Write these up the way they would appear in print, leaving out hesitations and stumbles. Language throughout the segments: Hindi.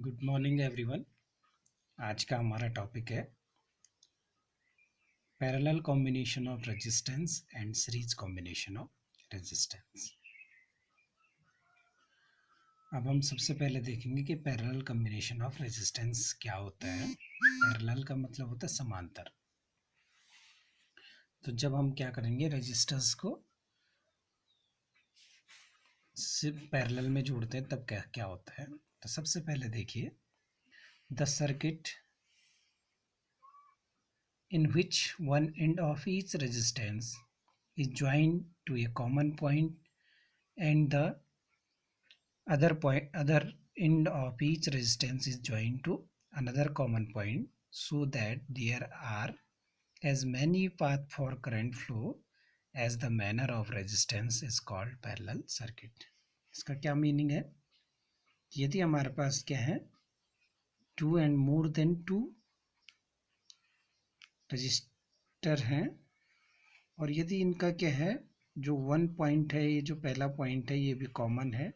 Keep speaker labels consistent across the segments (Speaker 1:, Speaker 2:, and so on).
Speaker 1: Good morning everyone. आज का हमारा टॉपिक है parallel combination of resistance and series combination of resistance. अब हम सबसे पहले देखेंगे कि पैरेलल कॉम्बिनेशन ऑफ रेजिस्टेंस क्या होता है। पैरेलल का मतलब होता है समांतर। तो जब हम क्या करेंगे, रेजिस्टेंस को सिर्फ पैरेलल में जोड़ते हैं तब क्या क्या होता है। तो सबसे पहले देखिए, the circuit in which one end of each resistance is joined to a common point and the other end of each resistance is joined to another common point, so that there are as many paths for current flow as the manner of resistance is called parallel circuit। इसका क्या मीनिंग है? यदि हमारे पास क्या है, two and more than two resistor हैं, और यदि इनका क्या है, जो वन पॉइंट है, ये जो पहला पॉइंट है ये भी कॉमन है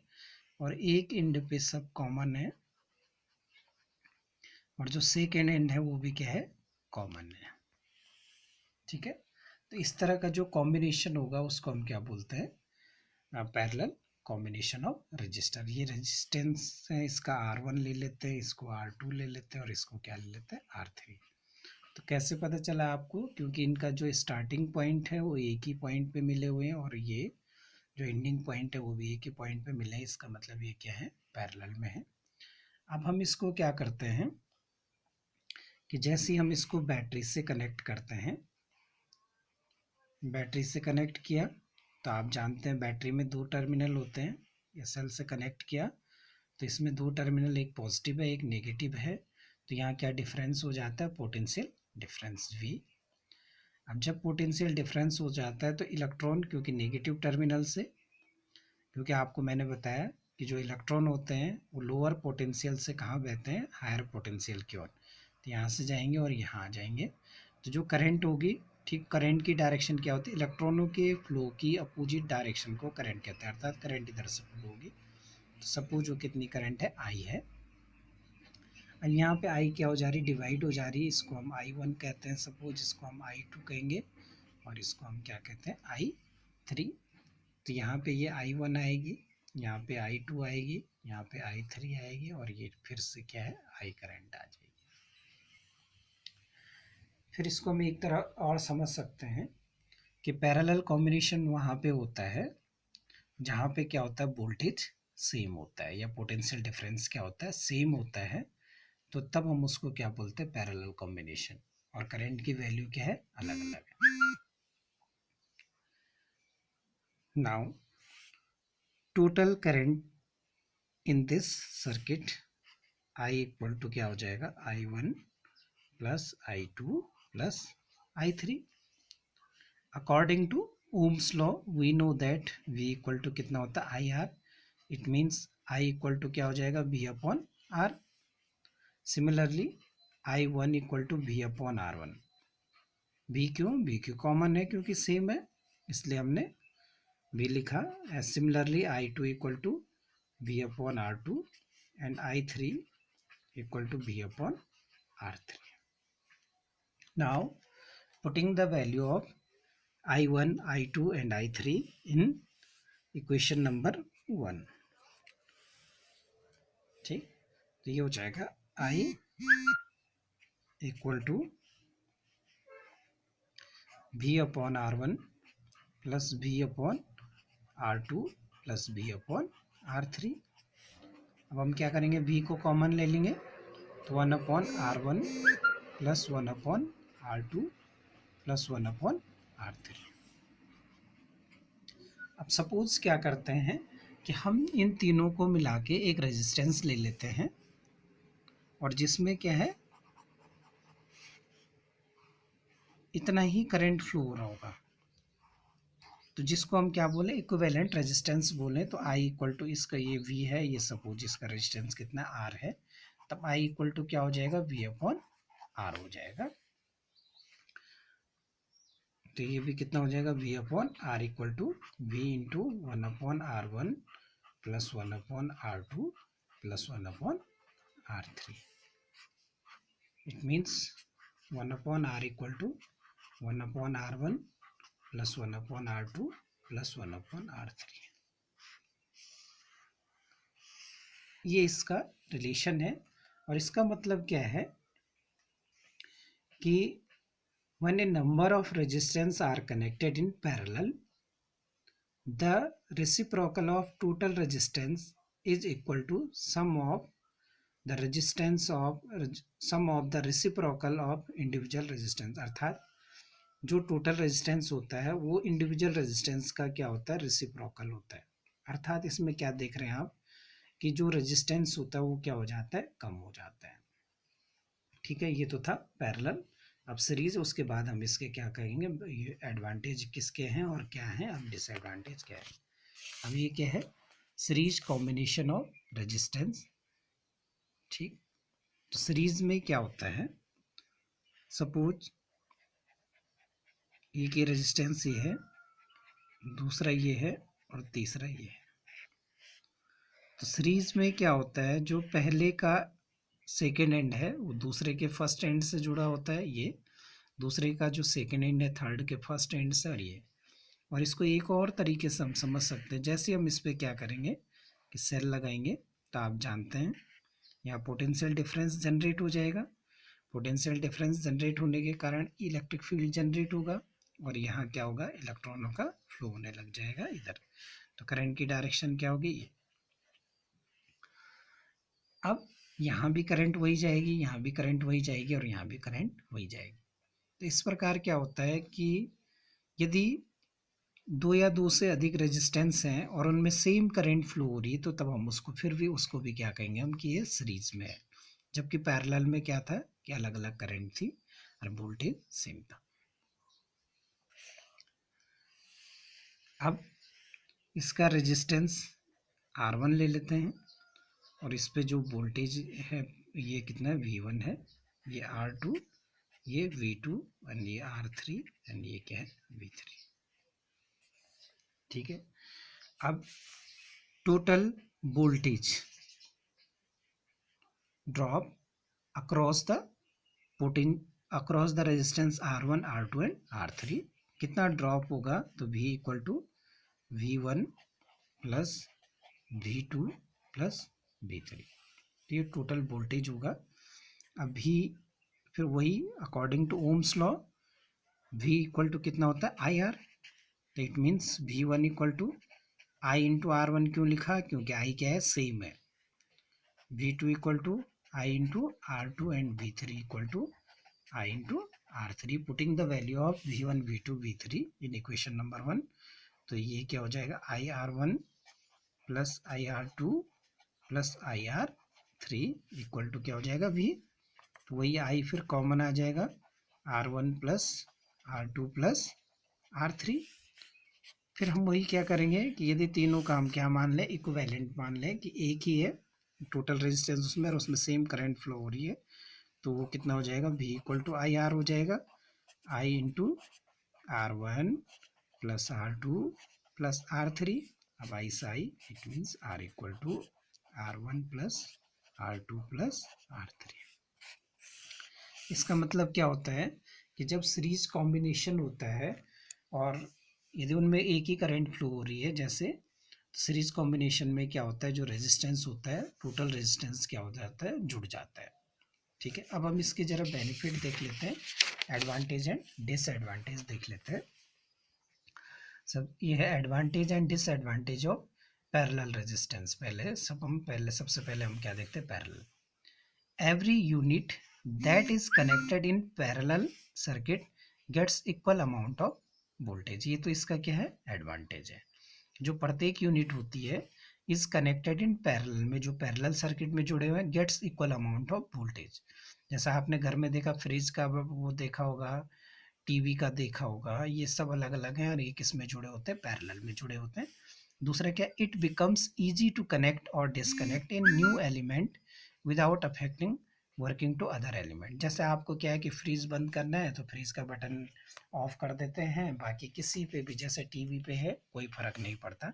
Speaker 1: और एक एंड पे सब कॉमन है, और जो सेकेंड एंड है वो भी क्या है, कॉमन है। ठीक है, तो इस तरह का जो कॉम्बिनेशन होगा उसको हम क्या बोलते हैं, पैरेलल कॉम्बिनेशन ऑफ रजिस्टर। ये रेजिस्टेंस है, इसका R1 ले लेते हैं, इसको R2 ले लेते हैं और इसको क्या ले लेते हैं, R3। तो कैसे पता चला आपको? क्योंकि इनका जो स्टार्टिंग पॉइंट है वो एक ही पॉइंट पे मिले हुए हैं और ये जो एंडिंग पॉइंट है वो भी एक ही पॉइंट पे मिले हैं। इसका मतलब ये क्या है, पैरेलल में है। अब हम इसको क्या करते हैं कि जैसे ही हम इसको बैटरी से कनेक्ट करते हैं, बैटरी से कनेक्ट किया तो आप जानते हैं बैटरी में दो टर्मिनल होते हैं। ये सेल से कनेक्ट किया तो इसमें दो टर्मिनल, एक पॉजिटिव है एक नेगेटिव है। तो यहाँ क्या डिफरेंस हो जाता है, पोटेंशियल डिफरेंस V। अब जब पोटेंशियल डिफरेंस हो जाता है तो इलेक्ट्रॉन, क्योंकि नेगेटिव टर्मिनल से, क्योंकि आपको मैंने बताया कि जो इलेक्ट्रॉन होते हैं वो लोअर पोटेंशियल से कहाँ बहते हैं, हायर पोटेंशियल की ओर। तो यहाँ से जाएंगे और यहाँ आ जाएंगे। तो जो करंट होगी, ठीक, करंट की डायरेक्शन क्या होती है, इलेक्ट्रॉनों के फ्लो की अपोजिट डायरेक्शन को करंट कहते हैं, अर्थात करंट इधर से फ्लो होगी। तो सपोज वो कितनी करंट है, I है। और यहाँ पे I क्या हो जा रही, डिवाइड हो जा रही है। इसको हम I1 कहते हैं, सपोज इसको हम I2 कहेंगे और इसको हम क्या कहते हैं, I3। तो यहाँ पे ये I1 आएगी, यहाँ पे I2 आएगी, यहाँ पे I3 आएगी और ये फिर से क्या है, I करंट आ जाएगी। फिर इसको हम एक तरह और समझ सकते हैं कि पैरेलल कॉम्बिनेशन वहाँ पे होता है जहाँ पे क्या होता है, वोल्टेज सेम होता है या पोटेंशियल डिफरेंस क्या होता है, सेम होता है। तो तब हम उसको क्या बोलते हैं, पैरेलल कॉम्बिनेशन। और करंट की वैल्यू क्या है, अलग अलग है। Now total current in this circuit I equal to क्या हो जाएगा, I1 plus I2 plus I3। According to Ohm's law we know that V equal to कितना होता है, IR। It means I equal to क्या हो जाएगा, V upon R। Similarly I1 equal to V upon R1। V क्यों कॉमन है, क्योंकि सेम है इसलिए हमने V लिखा। Similarly I2 equal to V upon R2 and I3 equal to V upon R3. Now putting the value of I1, I2 and I3 in equation number 1। ठीक, तो ये हो जाएगा I equal to V upon R1 plus V upon R2 plus V upon R3। अब हम क्या करेंगे, V को कॉमन ले लेंगे तो 1 upon R1 plus 1 upon R2 plus 1 upon R3। अब सपोज क्या करते हैं कि हम इन तीनों को मिला के एक रेजिस्टेंस ले लेते हैं और जिसमें क्या है, इतना ही करंट फ्लो हो रहा होगा। तो जिसको हम क्या बोले, इक्विवेलेंट रेजिस्टेंस बोले। तो I इक्वल टू, इसका ये V है, ये सपोज इसका रेजिस्टेंस कितना R है, तब I इक्वल टू क्या हो जाएगा, V अपॉन R हो जाएगा। तो ये भी कितना हो जाएगा, V upon R equal to V into 1 upon R1 plus 1 upon R2 plus 1 upon R3. It means 1 upon R equal to 1 upon R1 plus 1 upon R2 plus 1 upon R3. ये इसका रिलेशन है और इसका मतलब क्या है कि when a number of resistance are connected in parallel, the reciprocal of total resistance is equal to sum of the reciprocal of individual resistance. अर्थात जो टोटल रेजिस्टेंस होता है वो इंडिविजुअल रेजिस्टेंस का क्या होता है, रेसिप्रोकल होता है. अर्थात इसमें क्या देख रहे हैं आप कि जो रेजिस्टेंस होता है वो क्या हो जाता है, कम हो जाता है. ठीक है, ये तो था पैरेलल. अब सीरीज, उसके बाद हम इसके क्या कहेंगे, ये एडवांटेज किसके हैं और क्या है, अब डिसएडवांटेज क्या है. अब ये क्या है, सीरीज कॉम्बिनेशन ऑफ रेजिस्टेंस. ठीक, तो सीरीज में क्या होता है, सपोज एक ये रेजिस्टेंस ये है, दूसरा ये है और तीसरा ये है. तो सीरीज में क्या होता है, जो पहले का सेकेंड एंड है वो दूसरे के फर्स्ट एंड से जुड़ा होता है, ये दूसरे का जो सेकेंड एंड है थर्ड के फर्स्ट एंड से, और ये. और इसको एक और तरीके से हम समझ सकते हैं, जैसे हम इस पर क्या करेंगे कि सेल लगाएंगे, तो आप जानते हैं यहाँ पोटेंशियल डिफरेंस जनरेट हो जाएगा. पोटेंशियल डिफरेंस जनरेट होने के कारण इलेक्ट्रिक फील्ड जनरेट होगा और यहाँ क्या होगा, इलेक्ट्रॉनों का फ्लो होने लग जाएगा इधर. तो करंट की डायरेक्शन क्या होगी, ये. अब यहाँ भी करंट वही जाएगी, यहाँ भी करंट वही जाएगी और यहाँ भी करंट वही जाएगी. तो इस प्रकार क्या होता है कि यदि दो या दो से अधिक रेजिस्टेंस हैं और उनमें सेम करंट फ्लो हो रही है, तो तब हम उसको भी क्या कहेंगे हम कि ये सीरीज में है. जबकि पैरेलल में क्या था कि अलग अलग करंट थी और वोल्टेज सेम था. अब इसका रेजिस्टेंस R1 ले लेते हैं और इस पे जो वोल्टेज है ये कितना है, V1 है, ये R2, ये V2 और ये R3 एंड ये क्या है, V3. ठीक है, अब total voltage drop across the resistance R1, R2 and R3 कितना ड्रॉप होगा, तो V equal to V1 plus V2 plus V3. तो ये टोटल वोल्टेज होगा. अभी फिर वही according to Ohm's law V equal to कितना होता है, IR. तो it means V1 equal to I into R1. क्यों लिखा, क्योंकि I क्या है, सेम है. V2 equal to I into R2 and V3 equal to I into R3. Putting the value of V1, V2, V3 in equation number 1. तो ये क्या हो जाएगा, IR1 plus IR2 plus IR3 equal to क्या हो जाएगा, V. तो वही I फिर कॉमन आ जाएगा, R1 plus R2 plus R3. फिर हम वही क्या करेंगे कि यदि तीनों का हम क्या मान लें, इक्विवेलेंट मान लें कि एक ही है टोटल रेजिस्टेंस उसमें और उसमें सेम करंट फ्लो हो रही है, तो वो कितना हो जाएगा, V इक्वल टू IR हो जाएगा, I into R1 plus R2 plus R3. अब I से I it means R equal to R1 plus R2 plus R3. इसका मतलब क्या होता है कि जब सीरीज कॉम्बिनेशन होता है और यदि उनमें एक ही करंट फ्लो हो रही है, जैसे सीरीज कॉम्बिनेशन में क्या होता है, जो रेजिस्टेंस होता है टोटल रेजिस्टेंस क्या हो जाता है, जुड़ जाता है. ठीक है, अब हम इसके जरा बेनिफिट देख लेते हैं, एडवांटेज एंड डिसएडवांटेज देख लेते हैं. सब ये है advantage and disadvantage of parallel resistance. सबसे पहले हम क्या देखते हैं, parallel. Every unit that is connected in parallel circuit gets equal amount of voltage. ये तो इसका क्या है, एडवांटेज है. जो प्रत्येक यूनिट होती है इज कनेक्टेड इन पैरेलल में, जो पैरेलल सर्किट में जुड़े हुए हैं, gets equal amount of voltage. जैसा आपने घर में देखा, फ्रिज का वो देखा होगा, टीवी का देखा होगा, ये सब अलग अलग हैं और एक इसमें जुड़े होते हैं, पैरेलल में जुड़े होते हैं. दूसरा क्या, it becomes easy to connect और disconnect in new element without affecting working to other element. जैसे आपको क्या है कि फ्रीज बंद करना है तो फ्रीज का बटन ऑफ कर देते हैं, बाकी किसी पे भी जैसे टीवी पे है कोई फर्क नहीं पड़ता.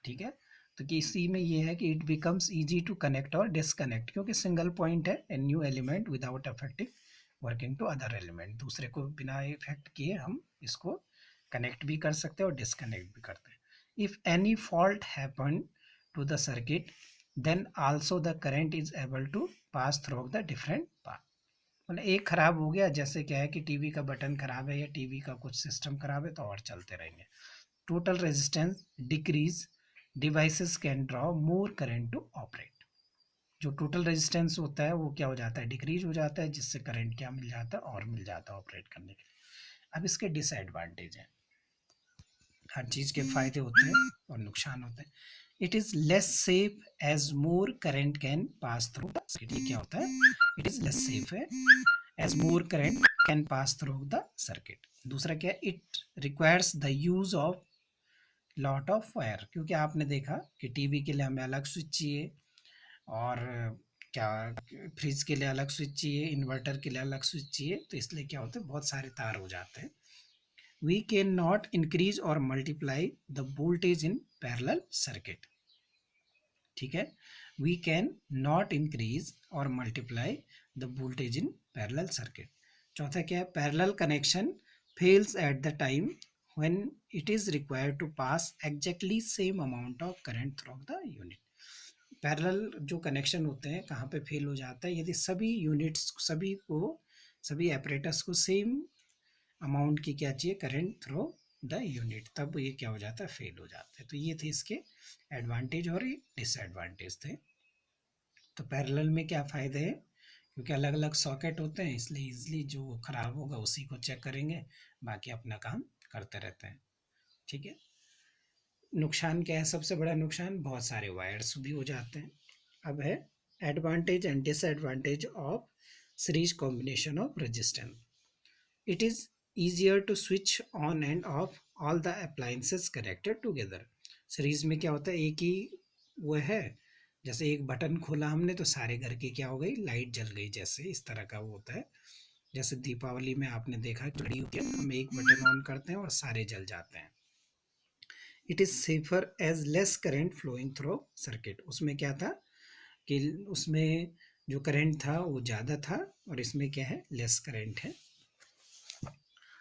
Speaker 1: ठीक है, तो कि इसी में ये है कि it becomes easy to connect और डिसकनेक्ट, क्योंकि सिंगल पॉइंट है and new element without affecting working to other element, दूसरे को बिना इफेक्ट किए हम इसको कनेक्ट भी कर सकते हैं और डिसकनेक्ट भी करते हैं. If any fault happen to the circuit then also the current is able to pass through the different path. मतलब एक खराब हो गया, जैसे क्या है कि टीवी का बटन खराब है या टीवी का कुछ सिस्टम खराब है तो और चलते रहेंगे. Total resistance decrease, devices can draw more current to operate. जो टोटल रेजिस्टेंस होता है वो क्या हो जाता है, डिक्रीज हो जाता है, जिससे करंट क्या मिल जाता है, और मिल जाता है ऑपरेट करने के लिए. अब इसके डिसएडवांटेज हैं. हर चीज़ के फायदे होते हैं और नुकसान होते हैं. It is less safe as more current can pass through the circuit. ये क्या होता है, इट इज़ लेस सेफ है as more current can pass through the circuit. दूसरा क्या है, it requires the use of lot of wire, क्योंकि आपने देखा कि टीवी के लिए हमें अलग स्विच चाहिए, और क्या फ्रिज के लिए अलग स्विच चाहिए, इन्वर्टर के लिए अलग स्विच चाहिए, तो इसलिए क्या होता है बहुत सारे तार हो जाते हैं. वी कैन नॉट इंक्रीज और multiply the voltage in parallel circuit. ठीक है, वी कैन नॉट इंक्रीज और multiply the voltage in parallel circuit. चौथा क्या है, parallel connection fails at the time when it is required to pass exactly same amount of current through the unit. Parallel जो कनेक्शन होते हैं कहाँ पे फेल हो जाता है, यदि सभी यूनिट्स सभी ऑपरेटर्स को सेम अमाउंट की क्या चाहिए, करंट थ्रो द यूनिट, तब ये क्या हो जाता है, फेल हो जाता है. तो ये थे इसके एडवांटेज और डिसएडवांटेज थे. तो पैरेलल में क्या फ़ायदे हैं, क्योंकि अलग अलग सॉकेट होते हैं इसलिए ईजिली जो ख़राब होगा उसी को चेक करेंगे, बाकी अपना काम करते रहते हैं. ठीक है. नुकसान क्या है, सबसे बड़ा नुकसान बहुत सारे वायर्स भी हो जाते हैं. अब है advantage and disadvantage of series combination of resistance. It is easier to switch on and off all the appliances connected together. Series में क्या होता है, एक ही वो है, जैसे एक बटन खोला हमने तो सारे घर की क्या हो गई, लाइट जल गई, जैसे इस तरह का वो होता है. जैसे दीपावली में आपने देखा घड़ी होती है, हम एक बटन ऑन करते हैं और सारे जल जाते हैं. It is safer as less current flowing through circuit. उसमें क्या था कि उसमें जो करंट था वो ज़्यादा था और इसमें क्या है, लेस करंट है.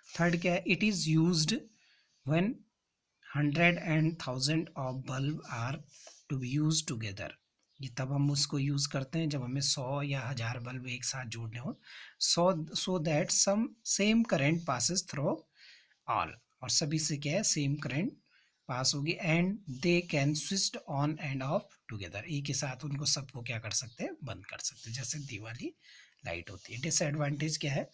Speaker 1: थर्ड क्या है, it is used when 100 and 1000 of bulb are to be use together. ये तब हम उसको यूज़ करते हैं जब हमें 100 या 1000 बल्ब एक साथ जोड़ने हो, so that sum same current passes through all, और सभी से क्या है, सेम करंट पास होगी, and they can switch on and off together. एक ही साथ उनको सबको क्या कर सकते हैं, बंद कर सकते हैं, जैसे दिवाली लाइट होती है. डिसएडवांटेज क्या है,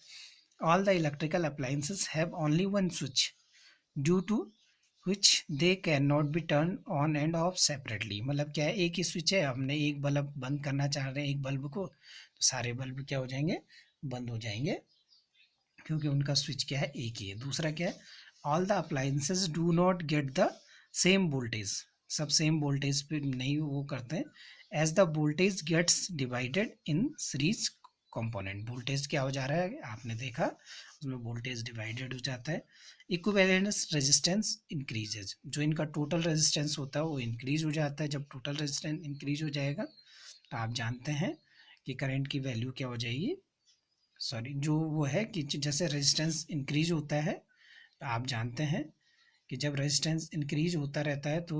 Speaker 1: all the electrical appliances have only one switch due to which they cannot be turned on and off separately. मतलब क्या है, एक ही स्विच है, हमने एक बल्ब बंद करना चाह रहे हैं एक बल्ब को, तो सारे बल्ब क्या हो जाएंगे, बंद हो जाएंगे, क्योंकि उनका स्विच क्या है, एक ही है. दूसरा क्या है, all the appliances do not get the same voltage. सब सेम वोल्टेज पे नहीं वो करते हैं. As the voltage gets divided in series component. Voltage क्या हो जा रहा है, आपने देखा उसमें वोल्टेज डिवाइडेड हो जाता है. Equivalence resistance increases. जो इनका टोटल रेजिस्टेंस होता है वो इंक्रीज हो जाता है. जब टोटल रेजिस्टेंस इंक्रीज हो जाएगा तो आप जानते हैं कि करंट की वैल्यू क्या हो जाएगी, सॉरी जो वो है कि जैसे रेजिस्टेंस इंक्रीज होता है तो आप जानते हैं कि जब रेजिस्टेंस इंक्रीज होता रहता है तो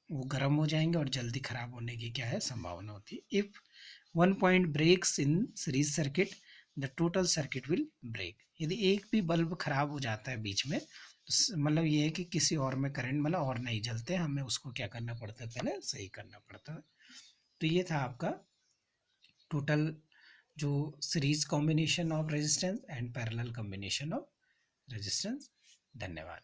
Speaker 1: वो गर्म हो जाएंगे और जल्दी ख़राब होने की क्या है, संभावना होती है. If one point breaks in series circuit the total circuit will break. यदि एक भी बल्ब खराब हो जाता है बीच में, तो मतलब ये है कि किसी और में करंट मतलब और नहीं जलते, हमें उसको क्या करना पड़ता है, पहले सही करना पड़ता है. तो ये था आपका टोटल जो series combination of resistance and parallel combination of resistance. धन्यवाद.